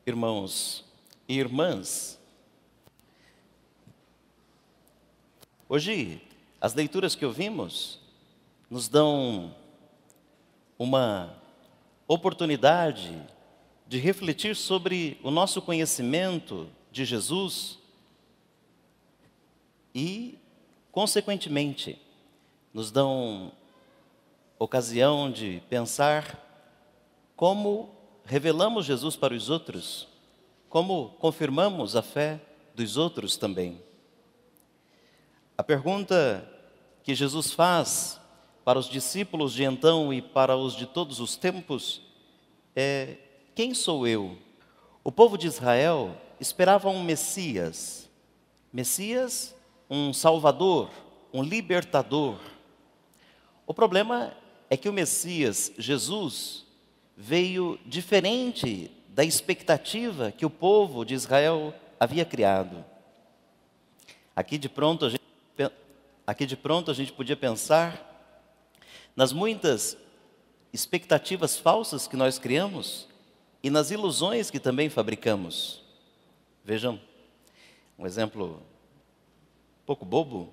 Irmãos e irmãs, hoje as leituras que ouvimos nos dão uma oportunidade de refletir sobre o nosso conhecimento de Jesus e, consequentemente, nos dão ocasião de pensar como revelamos Jesus para os outros, como confirmamos a fé dos outros também. A pergunta que Jesus faz para os discípulos de então e para os de todos os tempos é: quem sou eu? O povo de Israel esperava um Messias, um Salvador, um libertador. O problema é que o Messias, Jesus, veio diferente da expectativa que o povo de Israel havia criado. Aqui de pronto a gente podia pensar nas muitas expectativas falsas que nós criamos e nas ilusões que também fabricamos. Vejam, um exemplo um pouco bobo,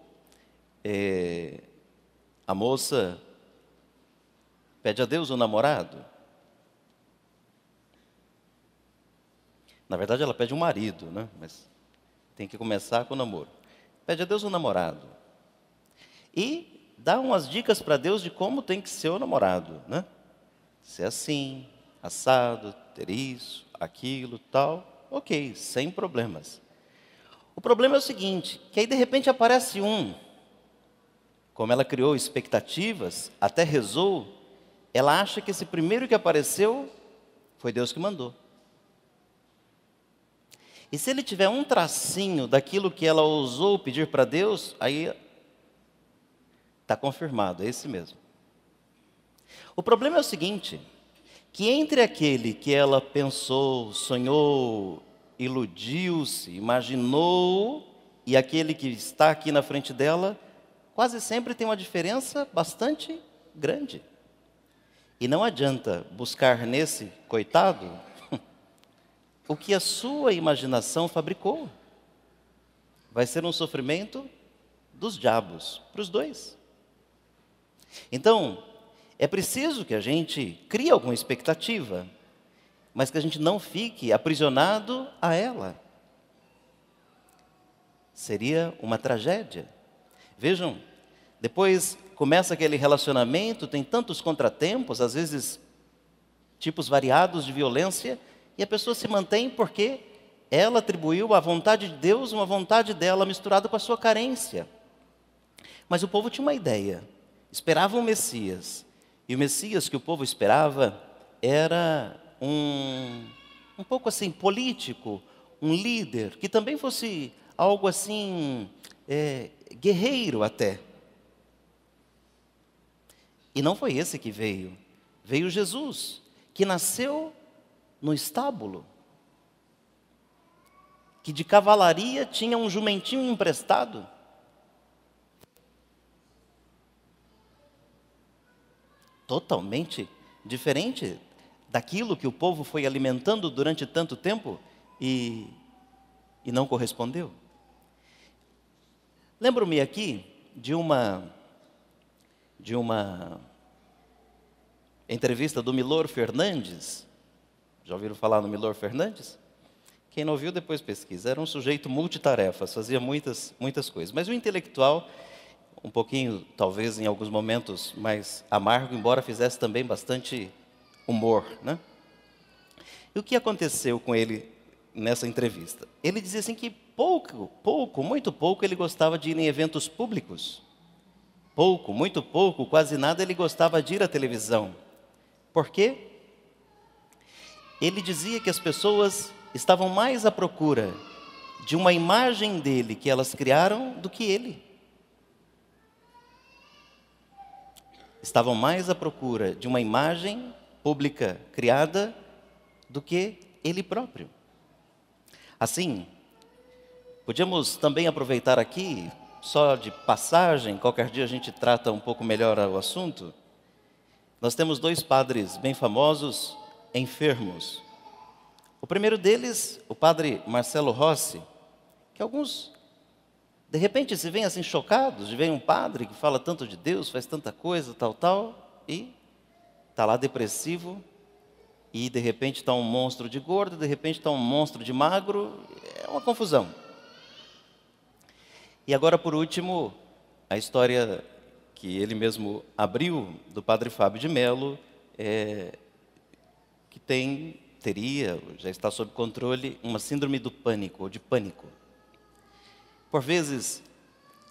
a moça pede a Deus um namorado. Na verdade, ela pede um marido, né? Mas tem que começar com o namoro. Pede a Deus um namorado. E dá umas dicas para Deus de como tem que ser o namorado, né? Ser assim, assado, ter isso, aquilo, tal. Ok, sem problemas. O problema é o seguinte, que aí de repente aparece um. Como ela criou expectativas, até rezou, ela acha que esse primeiro que apareceu foi Deus que mandou. E se ele tiver um tracinho daquilo que ela ousou pedir para Deus, aí está confirmado, é esse mesmo. O problema é o seguinte, que entre aquele que ela pensou, sonhou, iludiu-se, imaginou, e aquele que está aqui na frente dela, quase sempre tem uma diferença bastante grande. E não adianta buscar nesse coitado o que a sua imaginação fabricou. Vai ser um sofrimento dos diabos, para os dois. Então, é preciso que a gente crie alguma expectativa, mas que a gente não fique aprisionado a ela. Seria uma tragédia. Vejam, depois começa aquele relacionamento, tem tantos contratempos, às vezes tipos variados de violência, e a pessoa se mantém porque ela atribuiu à vontade de Deus uma vontade dela misturada com a sua carência. Mas o povo tinha uma ideia, esperava um Messias. E o Messias que o povo esperava era um pouco assim político, um líder, que também fosse algo assim, guerreiro até. E não foi esse que veio. Veio Jesus, que nasceu no estábulo, que de cavalaria tinha um jumentinho emprestado. Totalmente diferente daquilo que o povo foi alimentando durante tanto tempo e não correspondeu. Lembro-me aqui de uma entrevista do Milor Fernandes. Já ouviram falar no Milor Fernandes? Quem não ouviu, depois pesquisa. Era um sujeito multitarefas, fazia muitas coisas. Mas o intelectual, um pouquinho, talvez em alguns momentos, mais amargo, embora fizesse também bastante humor, né? E o que aconteceu com ele nessa entrevista? Ele dizia assim que muito pouco ele gostava de ir em eventos públicos. Muito pouco, quase nada ele gostava de ir à televisão. Por quê? Ele dizia que as pessoas estavam mais à procura de uma imagem dele que elas criaram do que ele. Estavam mais à procura de uma imagem pública criada do que ele próprio. Assim, podíamos também aproveitar aqui, só de passagem, qualquer dia a gente trata um pouco melhor o assunto. Nós temos dois padres bem famosos, enfermos. O primeiro deles, o padre Marcelo Rossi, que alguns, de repente, se veem assim chocados de ver um padre que fala tanto de Deus, faz tanta coisa, tal, e está lá depressivo, e de repente está um monstro de gordo, de repente está um monstro de magro, é uma confusão. E agora, por último, a história que ele mesmo abriu, do padre Fábio de Mello, que teria, já está sob controle, uma síndrome do pânico, ou de pânico. Por vezes,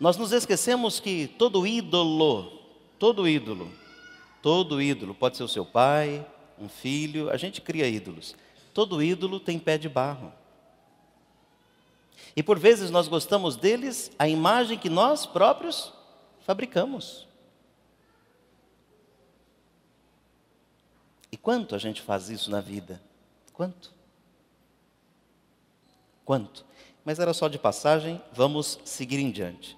nós nos esquecemos que todo ídolo, pode ser o seu pai, um filho, a gente cria ídolos. Todo ídolo tem pé de barro. E por vezes nós gostamos deles a imagem que nós próprios fabricamos. E quanto a gente faz isso na vida? Quanto? Mas era só de passagem, vamos seguir em diante.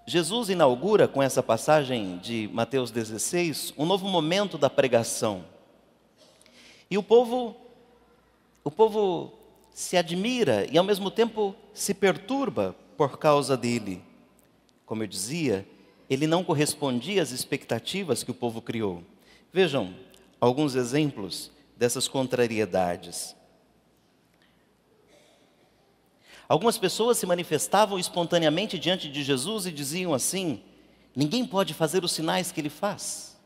Jesus inaugura com essa passagem de Mateus 16 um novo momento da pregação. E o povo se admira e ao mesmo tempo se perturba por causa dele. Como eu dizia, ele não correspondia às expectativas que o povo criou. Vejam alguns exemplos dessas contrariedades. Algumas pessoas se manifestavam espontaneamente diante de Jesus e diziam assim: ninguém pode fazer os sinais que ele faz.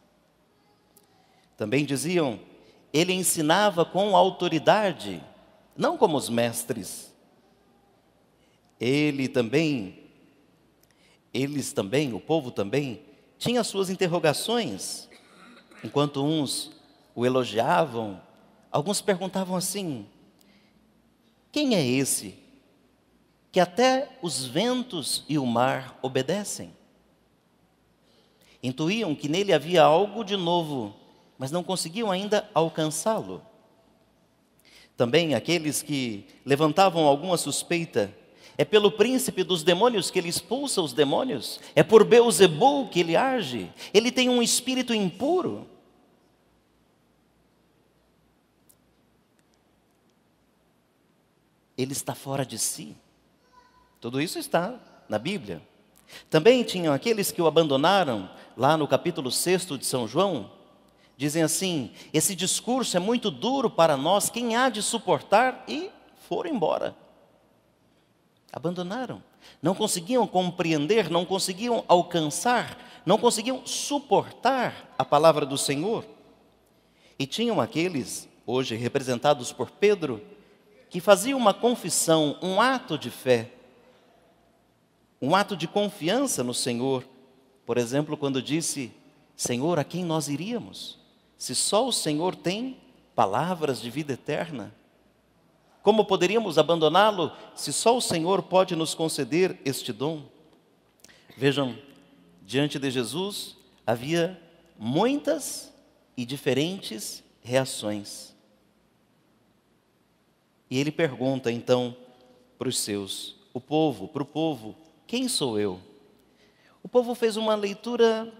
Também diziam: ele ensinava com autoridade, não como os mestres. Eles também, o povo também, tinha suas interrogações. Enquanto uns o elogiavam, alguns perguntavam assim: quem é esse que até os ventos e o mar obedecem? Intuíam que nele havia algo de novo, mas não conseguiam ainda alcançá-lo. Também aqueles que levantavam alguma suspeita: é pelo príncipe dos demônios que ele expulsa os demônios? É por Beelzebul que ele age? Ele tem um espírito impuro? Ele está fora de si. Tudo isso está na Bíblia. Também tinham aqueles que o abandonaram, lá no capítulo 6 de São João. Dizem assim: esse discurso é muito duro para nós, quem há de suportar? E foram embora. Abandonaram. Não conseguiam compreender, não conseguiam alcançar, não conseguiam suportar a palavra do Senhor. E tinham aqueles, hoje representados por Pedro, que faziam uma confissão, um ato de fé, um ato de confiança no Senhor. Por exemplo, quando disse: Senhor, a quem nós iríamos? Se só o Senhor tem palavras de vida eterna. Como poderíamos abandoná-lo se só o Senhor pode nos conceder este dom? Vejam, diante de Jesus havia muitas e diferentes reações. E ele pergunta então para os seus, para o povo, quem sou eu? O povo fez uma leitura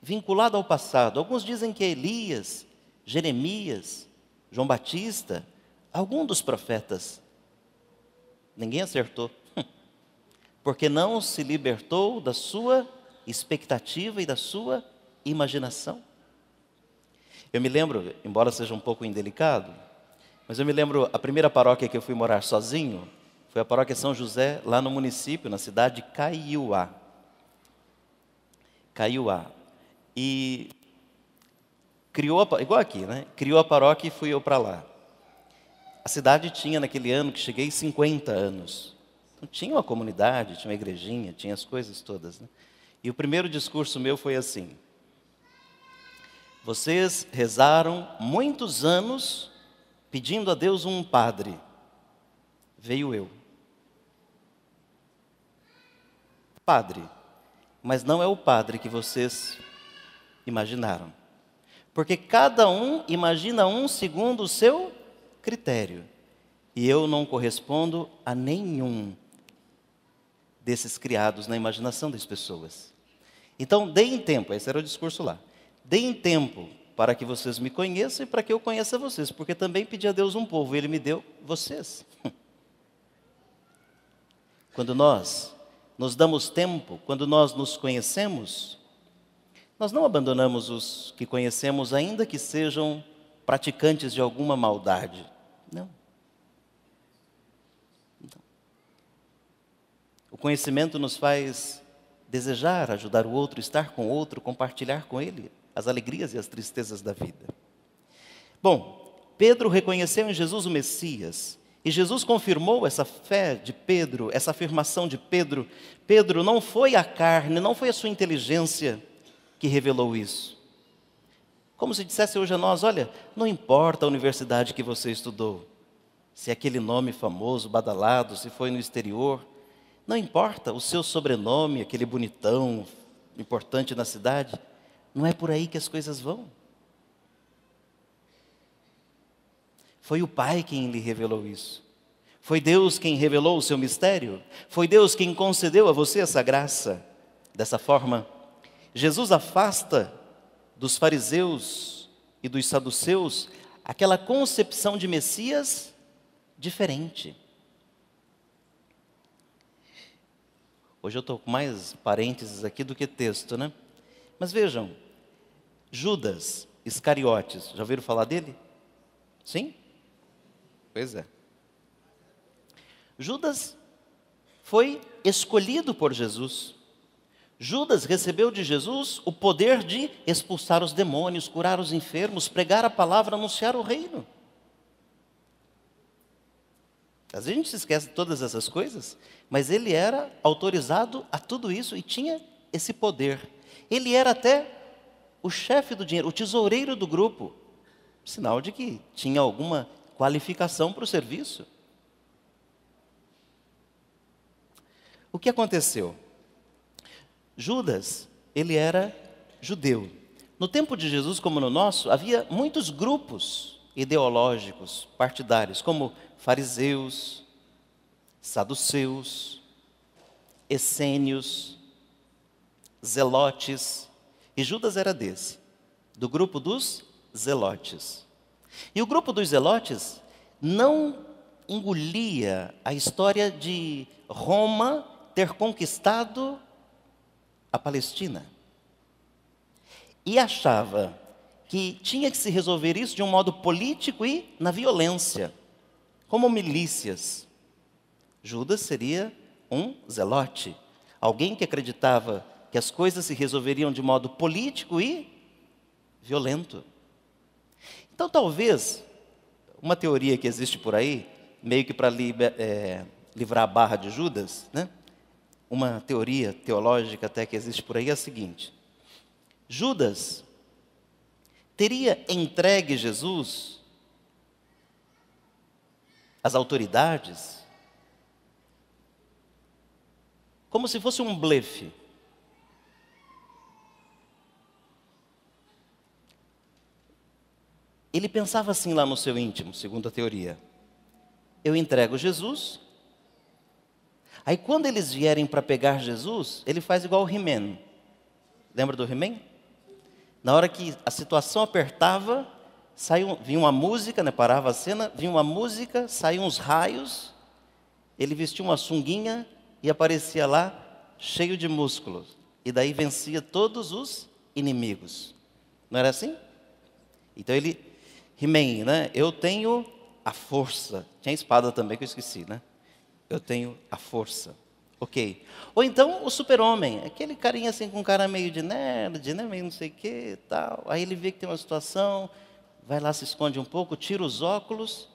vinculada ao passado. Alguns dizem que é Elias, Jeremias, João Batista, algum dos profetas. Ninguém acertou, porque não se libertou da sua expectativa e da sua imaginação. Eu me lembro, embora seja um pouco indelicado, mas eu me lembro, a primeira paróquia que eu fui morar sozinho foi a paróquia São José, lá no município, na cidade de Caiuá. E igual aqui, né? Criou a paróquia e fui eu para lá. A cidade tinha, naquele ano que cheguei, 50 anos. Então, tinha uma comunidade, tinha uma igrejinha, tinha as coisas todas, né? E o primeiro discurso meu foi assim: vocês rezaram muitos anos pedindo a Deus um padre. Veio eu. Padre. Mas não é o padre que vocês imaginaram. Porque cada um imagina um segundo o seu critério. E eu não correspondo a nenhum desses criados na imaginação das pessoas. Então, deem tempo, esse era o discurso lá. Deem tempo para que vocês me conheçam e para que eu conheça vocês, porque também pedi a Deus um povo, e Ele me deu vocês. Quando nós nos damos tempo, quando nós nos conhecemos, nós não abandonamos os que conhecemos, ainda que sejam praticantes de alguma maldade. Não. O conhecimento nos faz desejar ajudar o outro, estar com o outro, compartilhar com ele as alegrias e as tristezas da vida. Bom, Pedro reconheceu em Jesus o Messias, e Jesus confirmou essa fé de Pedro, essa afirmação de Pedro. Pedro, não foi a carne, não foi a sua inteligência que revelou isso. Como se dissesse hoje a nós, olha, não importa a universidade que você estudou, se é aquele nome famoso, badalado, se foi no exterior, não importa o seu sobrenome, aquele bonitão, importante na cidade, não é por aí que as coisas vão. Foi o Pai quem lhe revelou isso. Foi Deus quem revelou o seu mistério. Foi Deus quem concedeu a você essa graça. Dessa forma, Jesus afasta dos fariseus e dos saduceus aquela concepção de Messias diferente. Hoje eu estou com mais parênteses aqui do que texto, né? Mas vejam, Judas Iscariotes, já ouviram falar dele? Sim? Pois é. Judas foi escolhido por Jesus. Judas recebeu de Jesus o poder de expulsar os demônios, curar os enfermos, pregar a palavra, anunciar o reino. Às vezes a gente se esquece de todas essas coisas, mas ele era autorizado a tudo isso e tinha esse poder. Ele era até o chefe do dinheiro, o tesoureiro do grupo, sinal de que tinha alguma qualificação para o serviço. O que aconteceu? Judas, ele era judeu. No tempo de Jesus, como no nosso, havia muitos grupos ideológicos, partidários, como fariseus, saduceus, essênios, zelotes. E Judas era desse, do grupo dos zelotes. E o grupo dos zelotes não engolia a história de Roma ter conquistado a Palestina. E achava que tinha que se resolver isso de um modo político e na violência, como milícias. Judas seria um zelote, alguém que acreditava que as coisas se resolveriam de modo político e violento. Então, talvez, uma teoria que existe por aí, meio que para livrar a barra de Judas, né? Uma teoria teológica até que existe por aí é a seguinte: Judas teria entregue Jesus às autoridades como se fosse um blefe. Ele pensava assim lá no seu íntimo, segundo a teoria: eu entrego Jesus, aí quando eles vierem para pegar Jesus, ele faz igual o He-Man. Lembra do He-Man? Na hora que a situação apertava, vinha uma música, né, parava a cena, vinha uma música, saíam uns raios, ele vestia uma sunguinha e aparecia lá cheio de músculos. E daí vencia todos os inimigos. Não era assim? Então ele, He-Man, né? Eu tenho a força. Tinha espada também que eu esqueci, né? Eu tenho a força. Ok. Ou então o super-homem, aquele carinha assim com cara meio de nerd, né? Meio não sei o que tal. Aí ele vê que tem uma situação, vai lá, se esconde um pouco, tira os óculos,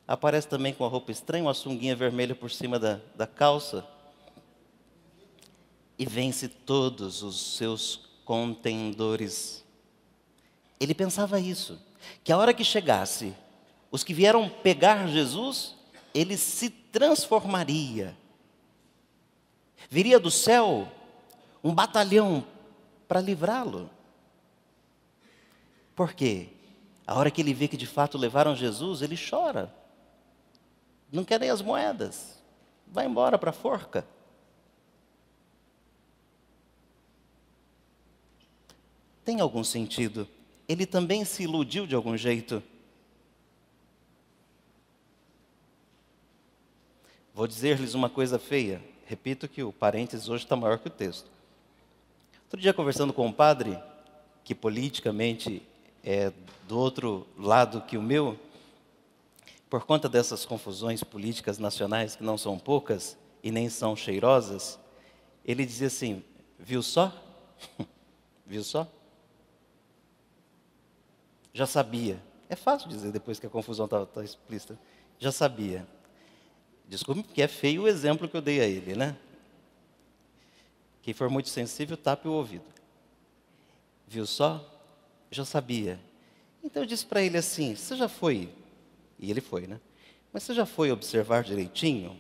aparece também com a roupa estranha, uma sunguinha vermelha por cima da calça, e vence todos os seus contendores. Ele pensava isso, que a hora que chegasse, os que vieram pegar Jesus, ele se transformaria. Viria do céu um batalhão para livrá-lo. Por quê? A hora que ele vê que de fato levaram Jesus, ele chora. Não quer nem as moedas. Vai embora para a forca. Tem algum sentido ele também se iludiu de algum jeito. Vou dizer-lhes uma coisa feia. Repito que o parênteses hoje está maior que o texto. Outro dia, conversando com um padre, que politicamente é do outro lado que o meu, por conta dessas confusões políticas nacionais, que não são poucas e nem são cheirosas, ele dizia assim, viu só? Viu só? Já sabia. É fácil dizer depois que a confusão está explícita. Já sabia. Desculpe, porque é feio o exemplo que eu dei a ele, né? Quem for muito sensível, tape o ouvido. Viu só? Já sabia. Então eu disse para ele assim, você já foi, e ele foi, né? Mas você já foi observar direitinho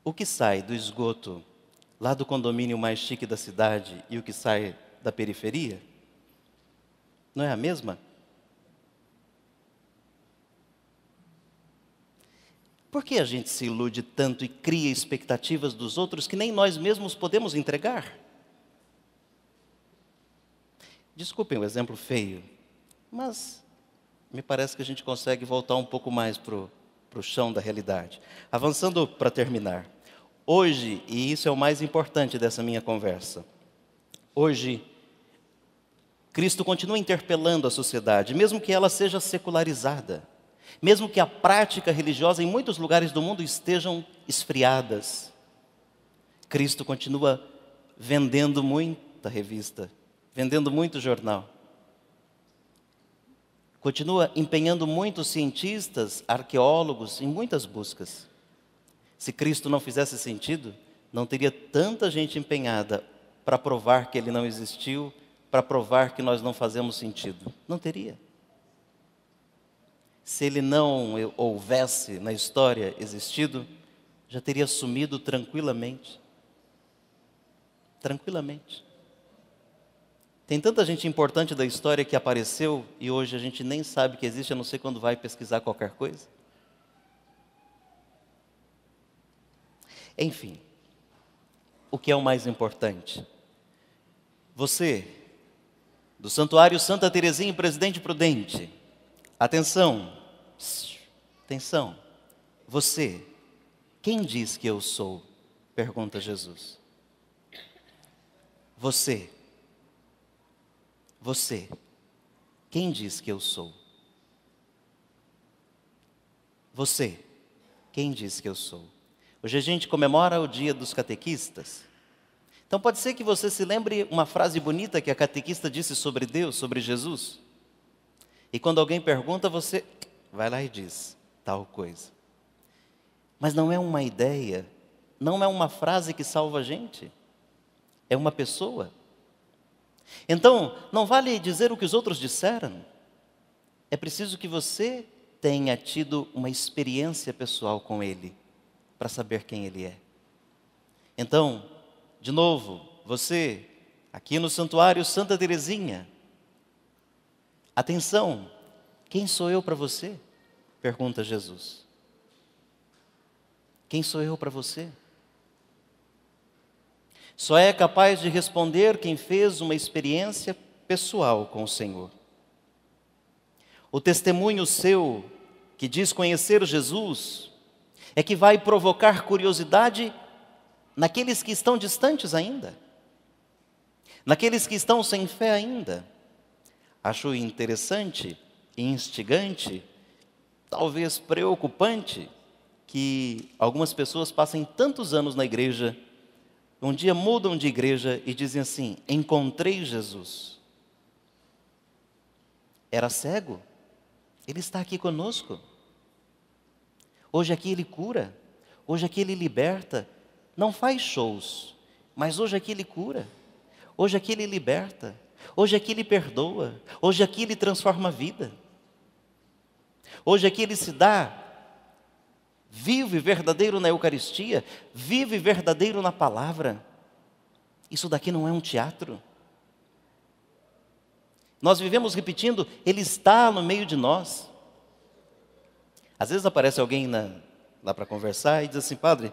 o que sai do esgoto lá do condomínio mais chique da cidade e o que sai da periferia? Não é a mesma? Por que a gente se ilude tanto e cria expectativas dos outros que nem nós mesmos podemos entregar? Desculpem o exemplo feio, mas me parece que a gente consegue voltar um pouco mais para o chão da realidade. Avançando para terminar. Hoje, e isso é o mais importante dessa minha conversa, hoje, Cristo continua interpelando a sociedade, mesmo que ela seja secularizada. Mesmo que a prática religiosa em muitos lugares do mundo estejam esfriadas, Cristo continua vendendo muita revista, vendendo muito jornal. Continua empenhando muitos cientistas, arqueólogos em muitas buscas. Se Cristo não fizesse sentido, não teria tanta gente empenhada para provar que Ele não existiu, para provar que nós não fazemos sentido. Não teria. Se ele não houvesse na história existido, já teria sumido tranquilamente. Tranquilamente. Tem tanta gente importante da história que apareceu e hoje a gente nem sabe que existe, a não ser quando vai pesquisar qualquer coisa. Enfim, o que é o mais importante? Você, do Santuário Santa Teresinha e Presidente Prudente, atenção! Atenção, você, quem diz que eu sou? Pergunta Jesus. Você, quem diz que eu sou? Você, quem diz que eu sou? Hoje a gente comemora o dia dos catequistas. Então pode ser que você se lembre uma frase bonita que a catequista disse sobre Deus, sobre Jesus. E quando alguém pergunta, você vai lá e diz tal coisa. Mas não é uma ideia, não é uma frase que salva a gente. É uma pessoa. Então, não vale dizer o que os outros disseram. É preciso que você tenha tido uma experiência pessoal com Ele, para saber quem Ele é. Então, de novo, você, aqui no Santuário Santa Teresinha, atenção, quem sou eu para você? Pergunta Jesus. Quem sou eu para você? Só é capaz de responder quem fez uma experiência pessoal com o Senhor. O testemunho seu, que diz conhecer Jesus, é que vai provocar curiosidade naqueles que estão distantes ainda, naqueles que estão sem fé ainda. Acho interessante e instigante, talvez preocupante, que algumas pessoas passem tantos anos na igreja, um dia mudam de igreja e dizem assim: encontrei Jesus. Era cego, Ele está aqui conosco. Hoje aqui Ele cura, hoje aqui Ele liberta, não faz shows, mas hoje aqui Ele cura, hoje aqui Ele liberta, hoje aqui Ele perdoa, hoje aqui Ele transforma a vida. Hoje aqui Ele se dá vivo e verdadeiro na Eucaristia, vivo e verdadeiro na palavra. Isso daqui não é um teatro. Nós vivemos repetindo, Ele está no meio de nós. Às vezes aparece alguém lá para conversar e diz assim: padre,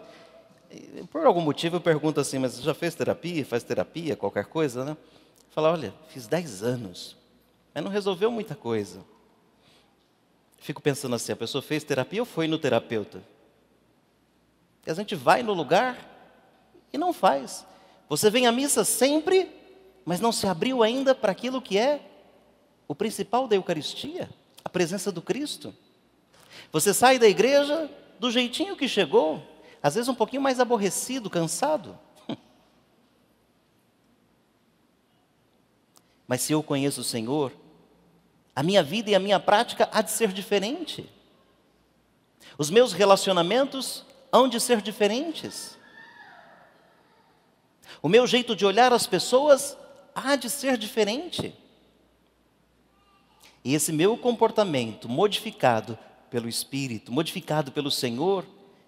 por algum motivo eu pergunto assim, mas você já fez terapia, faz terapia, qualquer coisa, né? Fala: olha, fiz 10 anos. mas não resolveu muita coisa. Fico pensando assim, a pessoa fez terapia ou foi no terapeuta? E a gente vai no lugar e não faz. Você vem à missa sempre, mas não se abriu ainda para aquilo que é o principal da Eucaristia, a presença do Cristo. Você sai da igreja do jeitinho que chegou, às vezes um pouquinho mais aborrecido, cansado. Mas se eu conheço o Senhor, a minha vida e a minha prática há de ser diferente. Os meus relacionamentos hão de ser diferentes. O meu jeito de olhar as pessoas há de ser diferente. E esse meu comportamento modificado pelo Espírito, modificado pelo Senhor,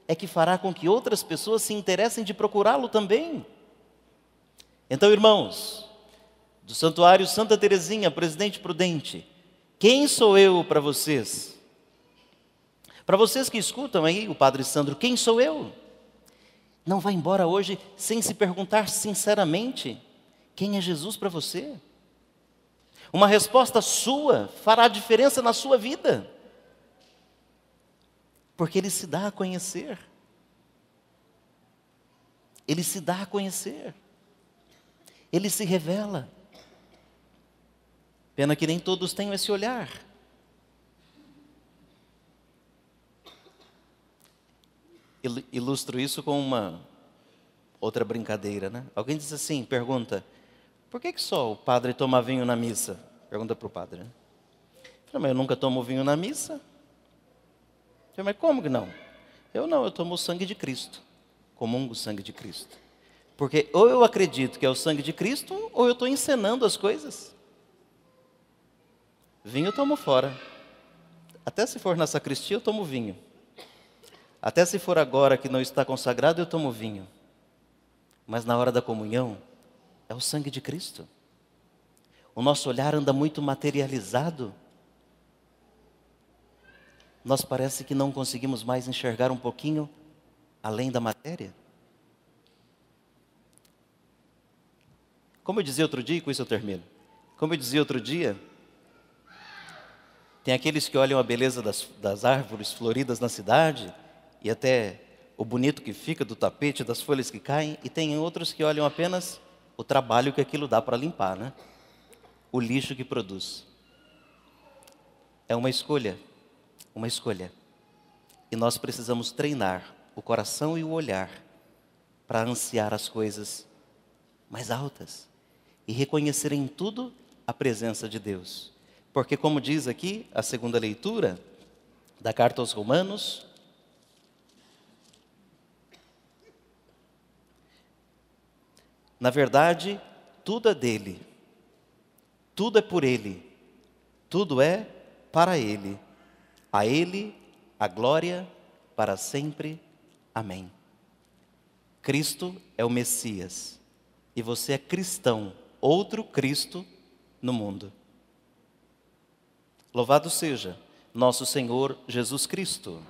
é que fará com que outras pessoas se interessem de procurá-lo também. Então, irmãos, do Santuário Santa Teresinha, Presidente Prudente, quem sou eu para vocês? Para vocês que escutam aí o Padre Sandro, quem sou eu? Não vá embora hoje sem se perguntar sinceramente, quem é Jesus para você? Uma resposta sua fará diferença na sua vida. Porque Ele se dá a conhecer. Ele se dá a conhecer. Ele se revela. Pena que nem todos tenham esse olhar. Ilustro isso com uma outra brincadeira, né? Alguém diz assim, pergunta, por que só o padre toma vinho na missa? Pergunta para o padre, né? Fala, mas eu nunca tomo vinho na missa. Fala, mas como que não? Eu tomo o sangue de Cristo. Comungo o sangue de Cristo. Porque ou eu acredito que é o sangue de Cristo, ou eu estou encenando as coisas. Vinho eu tomo fora. Até se for na sacristia, eu tomo vinho. Até se for agora que não está consagrado, eu tomo vinho. Mas na hora da comunhão, é o sangue de Cristo. O nosso olhar anda muito materializado. Nós parece que não conseguimos mais enxergar um pouquinho além da matéria. Como eu dizia outro dia, e com isso eu termino. Como eu dizia outro dia, tem aqueles que olham a beleza das árvores floridas na cidade, e até o bonito que fica do tapete, das folhas que caem, e tem outros que olham apenas o trabalho que aquilo dá para limpar, né? O lixo que produz. É uma escolha, uma escolha. E nós precisamos treinar o coração e o olhar para ansiar as coisas mais altas e reconhecer em tudo a presença de Deus. Porque, como diz aqui a segunda leitura da carta aos Romanos, na verdade, tudo é dele, tudo é por ele, tudo é para ele. A ele a glória para sempre. Amém. Cristo é o Messias e você é cristão, outro Cristo no mundo. Louvado seja nosso Senhor Jesus Cristo.